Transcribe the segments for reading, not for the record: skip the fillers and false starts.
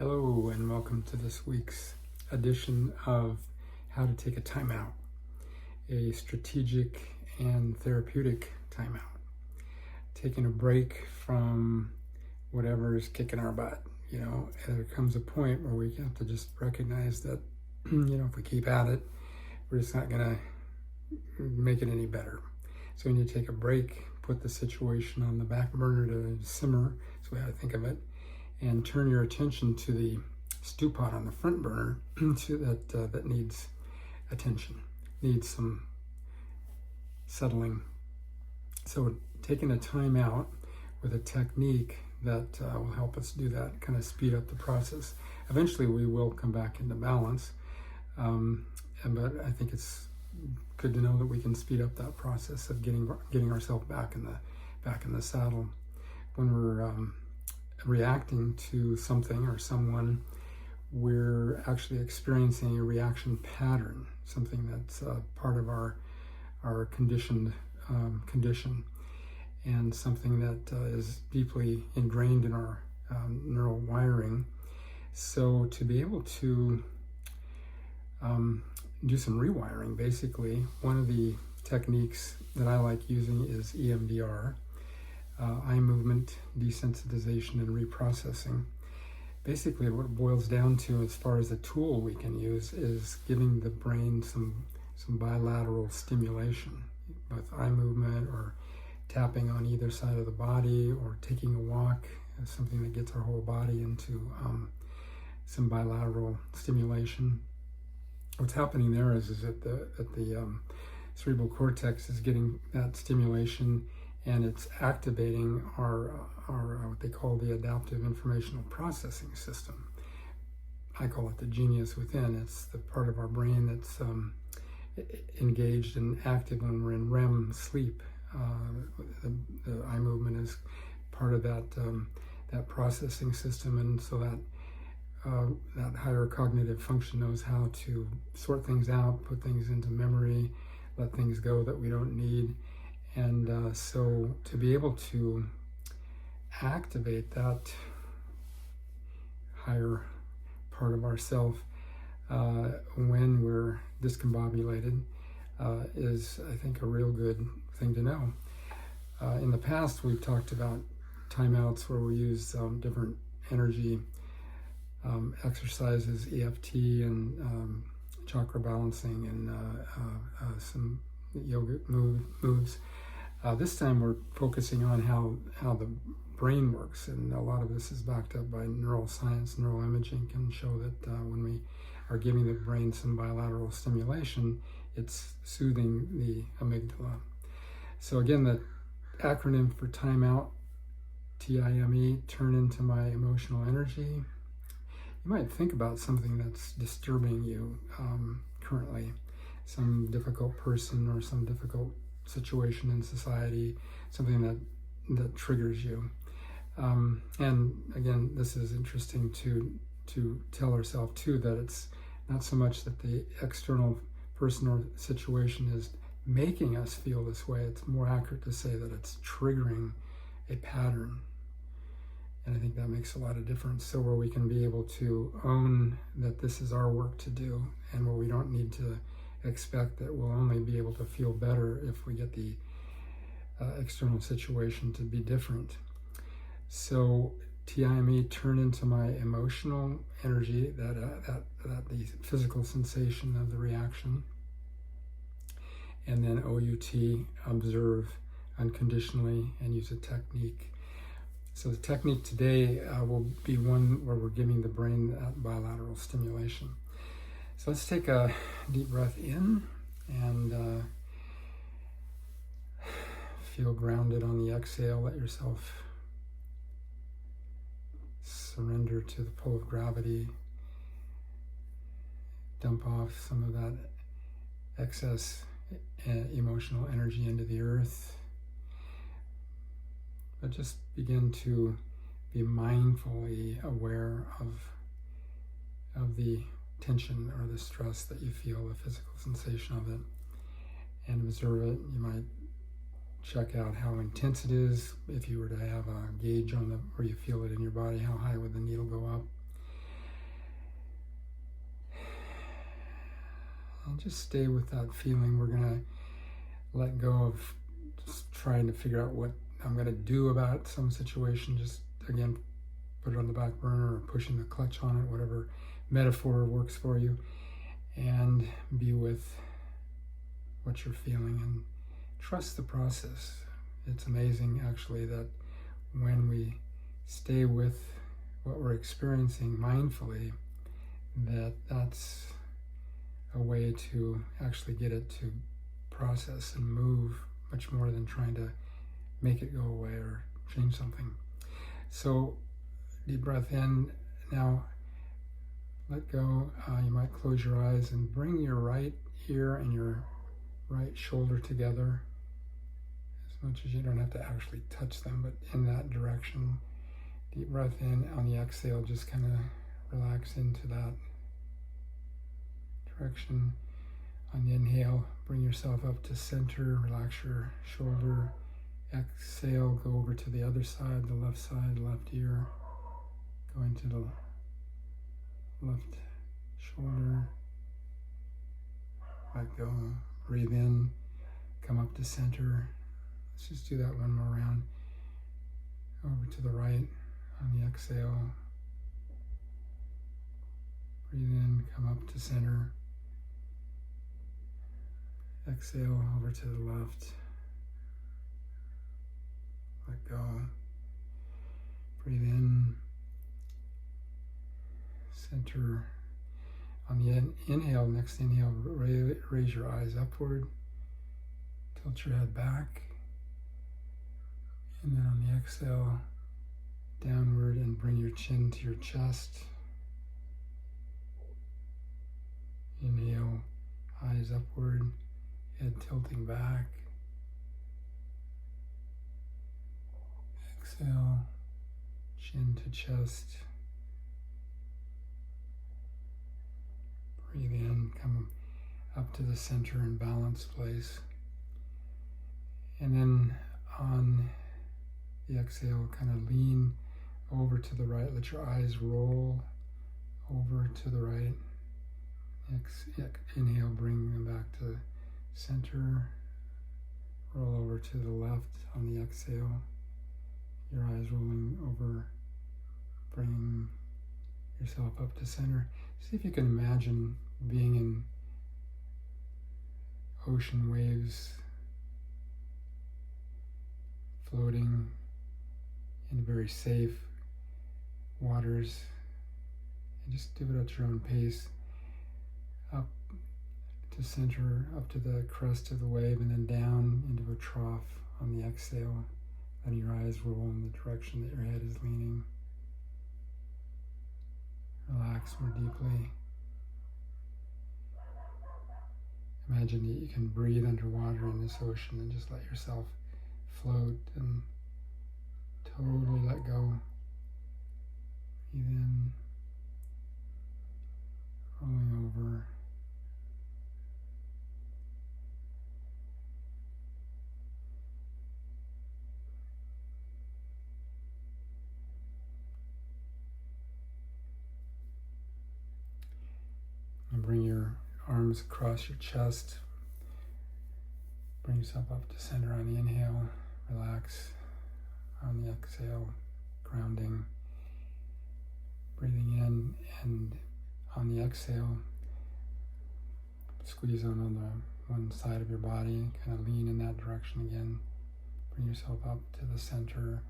Hello and welcome to this week's edition of How to Take a Timeout, a strategic and therapeutic timeout. Taking a break from whatever is kicking our butt. There comes a point where we have to just recognize that, if we keep at it, we're just not going to make it any better. So we need to take a break, put the situation on the back burner to simmer, that's the way I think of it, and turn your attention to the stew pot on the front burner that needs attention, needs some settling. So taking a time out with a technique that will help us do that, kind of speed up the process. Eventually we will come back into balance, but I think it's good to know that we can speed up that process of getting ourselves back in the saddle. When we're reacting to something or someone, we're actually experiencing a reaction pattern, something that's part of our condition, and something that is deeply ingrained in our neural wiring. So to be able to do some rewiring, basically, one of the techniques that I like using is EMDR. Eye movement desensitization and reprocessing. Basically, what it boils down to, as far as a tool we can use, is giving the brain some bilateral stimulation with eye movement or tapping on either side of the body or taking a walk, something that gets our whole body into some bilateral stimulation. What's happening there is that the cerebral cortex is getting that stimulation, and it's activating our what they call the adaptive informational processing system. I call it the genius within. It's the part of our brain that's engaged and active when we're in REM sleep. The eye movement is part of that processing system, and so that higher cognitive function knows how to sort things out, put things into memory, let things go that we don't need. And so to be able to activate that higher part of ourself when we're discombobulated is, I think, a real good thing to know. In the past, we've talked about timeouts where we use different energy exercises, EFT and chakra balancing and some yoga moves. This time we're focusing on how the brain works, and a lot of this is backed up by neuroscience. Neuroimaging can show that when we are giving the brain some bilateral stimulation, it's soothing the amygdala. So again, the acronym for timeout, TIME, turn into my emotional energy. You might think about something that's disturbing you currently, some difficult person or some difficult situation in society, something that triggers you. And again, this is interesting to tell ourselves too, that it's not so much that the external person or situation is making us feel this way. It's more accurate to say that it's triggering a pattern. And I think that makes a lot of difference. So where we can be able to own that this is our work to do, and where we don't need to expect that we'll only be able to feel better if we get the external situation to be different. So TIME, turn into my emotional energy, that the physical sensation of the reaction. And then OUT, observe unconditionally and use a technique. So the technique today will be one where we're giving the brain that bilateral stimulation. So let's take a deep breath in and feel grounded on the exhale. Let yourself surrender to the pull of gravity. Dump off some of that excess emotional energy into the earth. But just begin to be mindfully aware of the tension or the stress that you feel, the physical sensation of it, and observe it. You might check out how intense it is. If you were to have a gauge on where you feel it in your body, how high would the needle go up? and just stay with that feeling. We're going to let go of just trying to figure out what I'm going to do about some situation. Just, again, put it on the back burner or pushing the clutch on it, whatever metaphor works for you, and be with what you're feeling and trust the process. It's amazing, actually, that when we stay with what we're experiencing mindfully, that's a way to actually get it to process and move much more than trying to make it go away or change something. So deep breath in. Now let go. You might close your eyes and bring your right ear and your right shoulder together as much as you don't have to actually touch them, but in that direction. Deep breath in. On the exhale, just kind of relax into that direction. On the inhale, bring yourself up to center, relax your shoulder. Exhale, go over to the other side, the left ear, go into the left shoulder, let go, breathe in, come up to center. Let's just do that one more round. Over to the right on the exhale, breathe in, come up to center. Exhale, over to the left. Let go. Breathe in. Center. On the inhale, next inhale, raise your eyes upward. Tilt your head back. And then on the exhale, downward and bring your chin to your chest. Inhale, eyes upward. Head tilting back. Exhale, chin to chest. Breathe in, come up to the center in balanced place. And then on the exhale, kind of lean over to the right. Let your eyes roll over to the right. Inhale, bring them back to center, roll over to the left on the exhale, your eyes rolling over, bringing yourself up to center. See if you can imagine being in ocean waves, floating in very safe waters, and just do it at your own pace, up to center, up to the crest of the wave, and then down into a trough on the exhale, letting your eyes roll in the direction that your head is leaning. Relax more deeply. Imagine that you can breathe underwater in this ocean and just let yourself float and totally let go. Breathe in, rolling over. And bring your arms across your chest. Bring yourself up to center on the inhale. Relax on the exhale, grounding. Breathing in, and on the exhale, squeeze on the one side of your body. Kind of lean in that direction again. Bring yourself up to the center.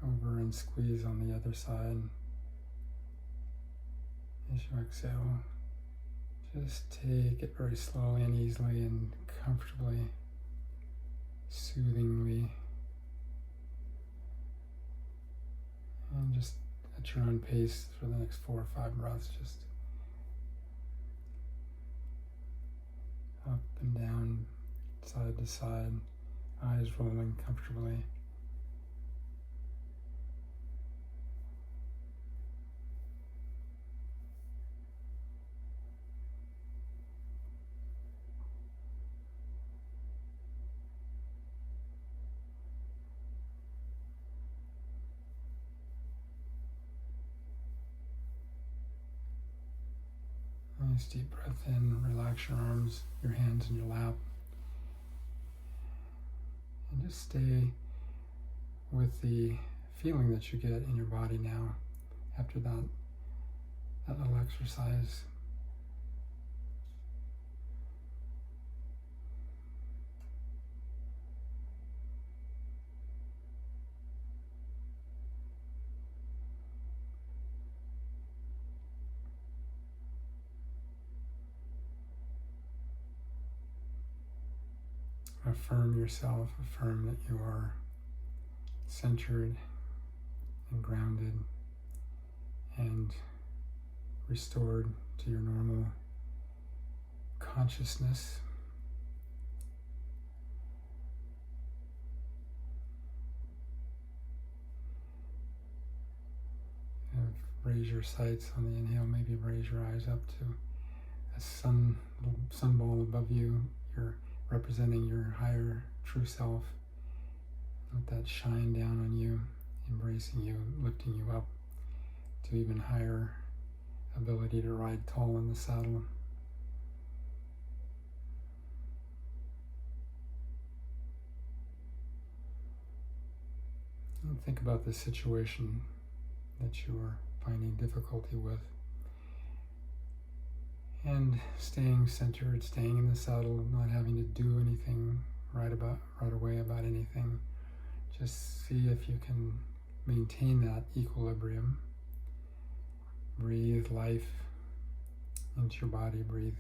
Over and squeeze on the other side. As you exhale, just take it very slowly and easily and comfortably, soothingly, and just at your own pace for the next 4 or 5 breaths, just up and down, side to side, eyes rolling comfortably. Nice deep breath in. Relax your arms, your hands in your lap. And just stay with the feeling that you get in your body now after that little exercise. Affirm yourself, affirm that you are centered and grounded and restored to your normal consciousness. Raise your sights on the inhale, maybe raise your eyes up to a little sun ball above you. You're representing your higher true self. Let that shine down on you, embracing you, lifting you up to even higher ability to ride tall in the saddle. And think about the situation that you are finding difficulty with. And staying centered, staying in the saddle, not having to do anything right away about anything. Just see if you can maintain that equilibrium. Breathe life into your body, breathe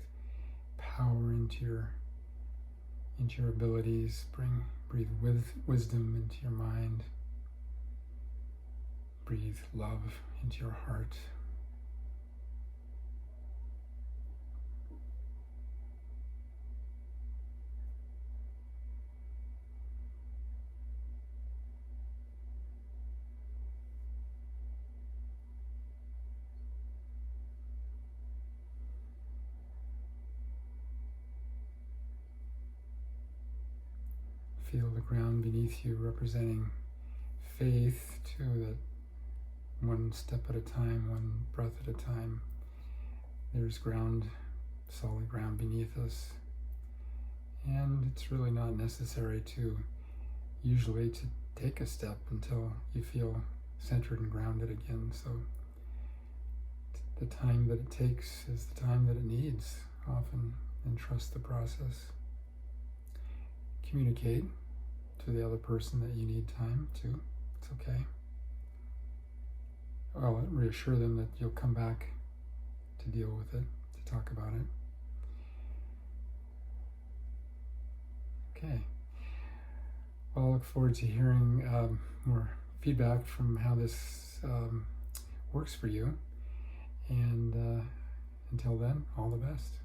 power into your abilities, breathe wisdom into your mind. Breathe love into your heart. Feel the ground beneath you representing faith too, that one step at a time, one breath at a time, there's ground, solid ground beneath us. And it's really not necessary to take a step until you feel centered and grounded again. So the time that it takes is the time that it needs often, and trust the process. Communicate to the other person that you need time to. It's okay. Well, reassure them that you'll come back to deal with it, to talk about it. Okay. Well, I look forward to hearing more feedback from how this works for you. And until then, all the best.